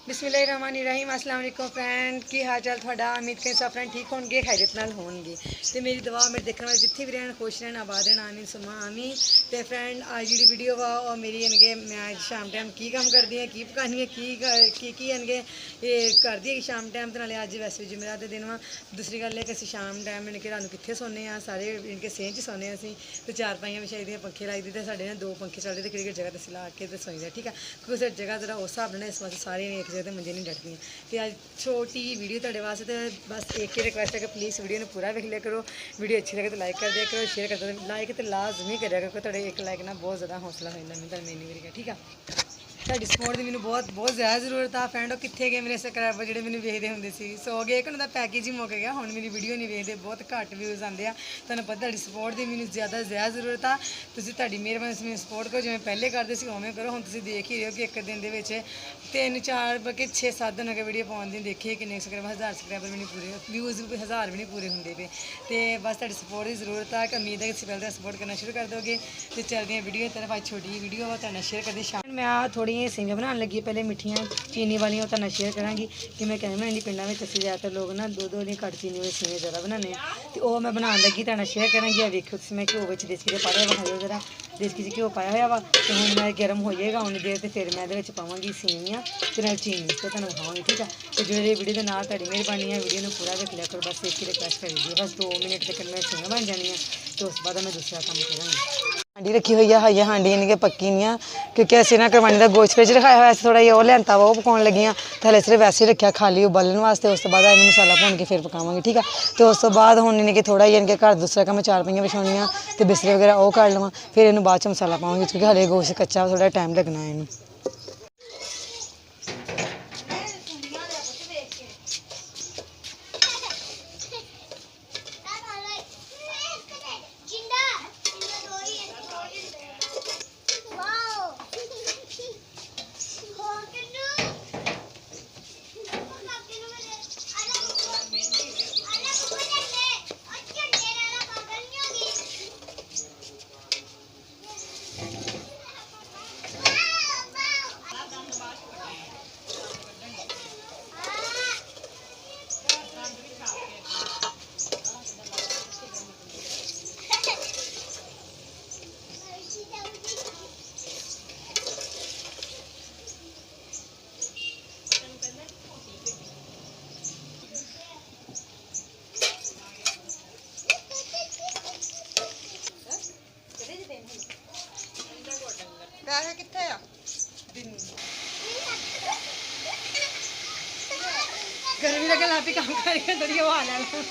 बिस्मिल्लाहिर्रहमानिर्रहीम अस्सलाम वालेकुम फ्रेंड की हाल चाल थोड़ा उम्मीद करें सब फ्रेंड ठीक होंगे खैरियत नाल होंगे तो मेरी दुआ मेरे देखने वाले जिथे भी रहन खुश रहन आबाद रहन आमीन सुमा आमीन तो फ्रेंड आज जी वीडियो वा और मेरी इनके मैं आज शाम टाइम की काम करती है की पकानी है की इनके ये कर दी है शाम टाइम तो नाले अज वैसे जुमेरात के दिन वा दूसरी गल है कि असं शाम टाइम इनके रात कितने सोने सारे इनके सेह च सोने असी तो चार पाइयां बिछाई दियां पंखे लाई दी साढ़े ना दो पंखे चलते तो कि जगह ला के तो सोई ठीक है क्योंकि जगह जरा उस हिसाब ने इस वास्ते सारे एक जगह मंजे नहीं डटदियाँ तो अज छोटी वीडियो तेरे वास्ते बस एक ही रिक्वेस्ट है कि प्लीज़ वीडियो ने पूरा देख लिया करो वीडियो अच्छी लगे तो लाइक कर दिया करो शेयर कर दो लाइक तो लाजमी करा करो तेरे एक लाइक ना बहुत ज़्यादा हौसला हो जाता मैं मेरी मेरी ठीक है ਤੁਹਾਡੀ ਸਪੋਰਟ ਦੀ ਮੈਨੂੰ ਬਹੁਤ ਜ਼ਿਆਦਾ ਜ਼ਰੂਰਤ ਆ ਫਰੈਂਡ ਉਹ ਕਿੱਥੇ ਗਏ ਮੇਰੇ ਸਬਸਕ੍ਰਾਈਬਰ ਜਿਹੜੇ ਮੈਨੂੰ ਵੇਖਦੇ ਹੁੰਦੇ ਸੀ ਸੋ ਗਏ ਕਿ ਉਹਨਾਂ ਦਾ ਪੈਕੇਜ ਹੀ ਮੁੱਕ ਗਿਆ ਹੁਣ ਮੇਰੀ ਵੀਡੀਓ ਨਹੀਂ ਵੇਖਦੇ ਬਹੁਤ ਘੱਟ ਵਿਊਜ਼ ਆਉਂਦੇ ਆ ਤੁਹਾਨੂੰ ਪਤਾ ਤੁਹਾਡੀ ਸਪੋਰਟ ਦੀ ਮੈਨੂੰ ਜ਼ਿਆਦਾ ਜ਼ਰੂਰਤ ਆ ਤੁਸੀਂ ਤੁਹਾਡੀ ਮਿਹਰਬਾਨੀ ਮੈਨੂੰ ਸਪੋਰਟ ਕਰੋ ਜਿਵੇਂ ਪਹਿਲੇ ਕਰਦੇ ਸੀ ਉਵੇਂ ਕਰੋ ਹੁਣ ਤੁਸੀਂ ਦੇਖ ਹੀ ਰਹੇ ਹੋ ਕਿ ਇੱਕ ਦਿਨ ਦੇ ਵਿੱਚ 3-4 ਬਲਕਿ 6-7 ਦਿਨ ਹੋ ਗਏ ਵੀਡੀਓ ਪਾਉਣ ਦੀ ਦੇਖੀਏ ਕਿੰਨੇ ਸਬਸਕ੍ਰਾਈਬਰ 1000 ਸਬਸਕ੍ਰਾਈਬਰ ਵੀ ਨਹੀਂ ਪੂਰੇ ਵਿਊਜ਼ ਵੀ 1000 ਵੀ ਨਹੀਂ ਪੂਰੇ ਹੁੰਦੇ ਪਏ ਤੇ ਬਸ ਤੁਹਾਡੀ ਸਪੋਰਟ ਦੀ ਜ਼ਰੂਰਤ ਆ ਕਿ ਉਮੀਦ ਹੈ ਕਿ ਤੁਸੀਂ ਪਹਿਲਾਂ ਸਪੋਰਟ ਕਰਨਾ ਸ਼ੁਰੂ ਕਰ ਦੋਗੇ ਤੇ ਚੱਲਦੀਆਂ ਵੀਡੀਓ ਤਰਫ ਅੱਜ ਛੋਟੀ ਵੀਡੀਓ ਵਾ ਤੁਹਾਨੂੰ ਸ਼ੇਅਰ करदी शाम मैं आ थोड़ी सेवियां बनाने लगी पहले मिठियाँ चीनी वाली तुम शेयर कराँगी कि मैं कैसे बनानी पिंडों में असीं ज़्यादातर लोग ना दो घट चीनी वाली सेवियां ज़्यादा बनाने तो वह मैं बनाने लगी तुम शेयर कराँगी आ वेखो मैं घ्यो में देसी घी पाया विखाओ जरा देसी घी पाया हुआ वा तो हूँ मैं गर्म हो जाएगा उन्नी देर तो फिर मैं पावांगी सेवियां तो नाल चीनी तो तुम विखावांगी ठीक है तो जो वीडियो के नाल तुहाडी मेहरबानी है वीडियो में पूरा देख लिया करो बस एक ही रिक्वेस्ट कर दी बस 2 मिनट तक मैं सेवियां बन जानियां तो उस बाद मैं दूसरा काम कराँगी हांडी रखी हुई है हाई हांडी इनके पक्की नहीं क्योंकि असं ना करवानी का गोश्त फिर रखाया हुआ थोड़ा जिहा वो लियांता वा वो पकाने लगी थले सिर्फ वैसे ही रखा खाली उबलने वास्ते उस तो बाद इन्हें मसाला भुन के फिर पकावांगी ठीक है तो उस तो बाद हुण इनके थोड़ा जिहा इनके घर दूसरा काम चार पाइयां बिछाउणियां तो बिस्तरे वगैरह वो कर लवां फिर इन्हूं बाद च मसाला पावांगी क्योंकि हले गोश्त कच्चा थोड़ा टाइम लगना है इन्हूं पैसे कितने आ गर्मी लगे ला काम करके थोड़ी हवा ले लो